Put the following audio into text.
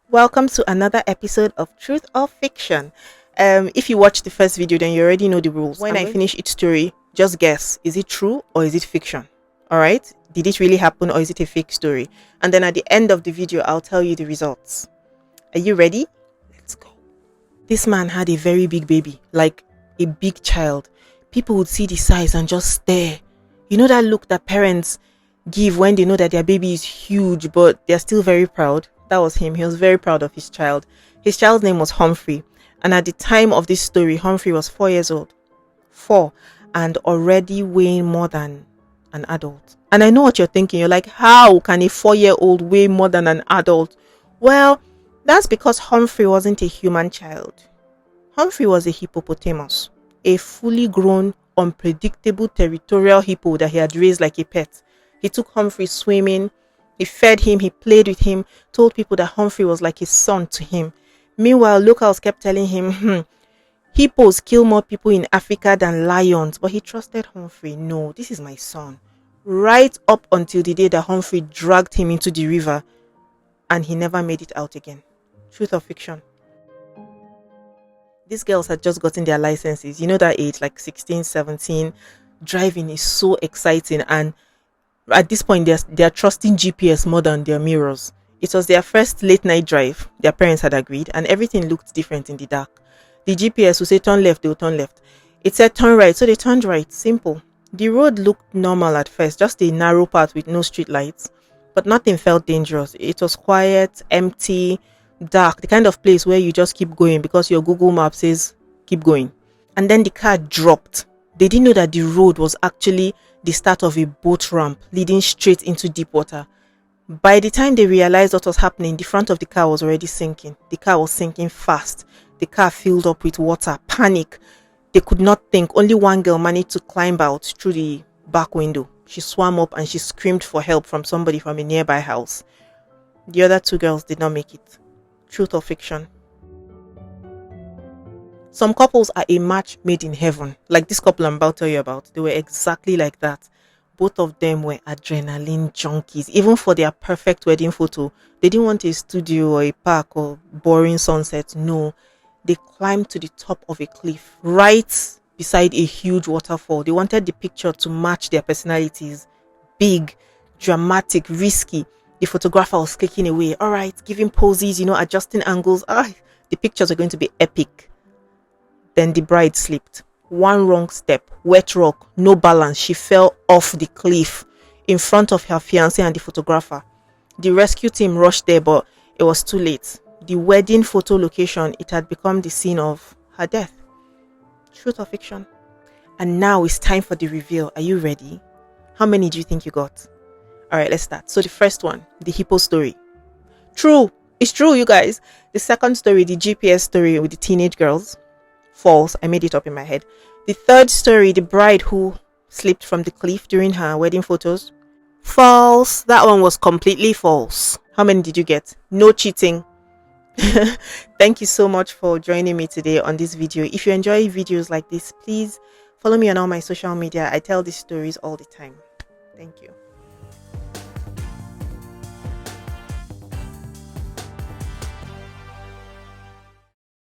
Welcome to another episode of Truth or Fiction. If you watched the first video, then you already know the rules. When I finish each story, just guess, is it true or is it fiction? All right? Did it really happen or is it a fake story? And then at the end of the video, I'll tell you the results. Are you ready? Let's go. This man had a very big baby, like a big child. People would see the size and just stare. You know that look that parents give when they know that their baby is huge, but they're still very proud? That was him. He was very proud of his child. His child's name was Humphrey. And at the time of this story, Humphrey was 4 years old. 4. And already weighing more than an adult. And I know what you're thinking. You're like, how can a 4-year-old weigh more than an adult? Well, that's because Humphrey wasn't a human child. Humphrey was a hippopotamus. A fully grown, unpredictable territorial hippo that he had raised like a pet. He took Humphrey swimming. He fed him, he played with him, told people that Humphrey was like his son to him. Meanwhile, locals kept telling him, hippos kill more people in Africa than lions. But he trusted Humphrey. No, this is my son. Right up until the day that Humphrey dragged him into the river and he never made it out again. Truth or fiction? These girls had just gotten their licenses. You know that age, like 16, 17. Driving is so exciting, and at this point they're trusting GPS more than their mirrors. It was their first late night drive. Their parents had agreed, and everything looked different in the dark. The GPS would say turn left, they would turn left. It said turn right, so they turned right. Simple. The road looked normal at first, just a narrow path with no street lights, but nothing felt dangerous. It was quiet, empty, dark, the kind of place where you just keep going because your Google map says keep going. And then the car dropped. They didn't know that the road was actually the start of a boat ramp leading straight into deep water. By the time they realized what was happening, the front of the car was already sinking. The car was sinking fast. The car filled up with water. Panic. They could not think. Only one girl managed to climb out through the back window. She swam up and she screamed for help from somebody from a nearby house. The other 2 girls did not make it. Truth or fiction? Some couples are a match made in heaven. Like this couple I'm about to tell you about. They were exactly like that. Both of them were adrenaline junkies. Even for their perfect wedding photo, they didn't want a studio or a park or boring sunset. No, they climbed to the top of a cliff right beside a huge waterfall. They wanted the picture to match their personalities. Big, dramatic, risky. The photographer was clicking away. All right, giving poses, adjusting angles. The pictures are going to be epic. Then the bride slipped. One wrong step, wet rock, no balance. She fell off the cliff in front of her fiancé and the photographer. The rescue team rushed there, but it was too late. The wedding photo location, it had become the scene of her death. Truth or fiction? And now it's time for the reveal. Are you ready? How many do you think you got? All right, let's start. So the first one, the hippo story. True. It's true, you guys. The second story, the GPS story with the teenage girls. False. I made it up in my head. The third story, the bride who slipped from the cliff during her wedding photos. False. That one was completely false. How many did you get? No cheating. Thank you so much for joining me today on this video. If you enjoy videos like this, please follow me on all my social media. I tell these stories all the time. Thank you.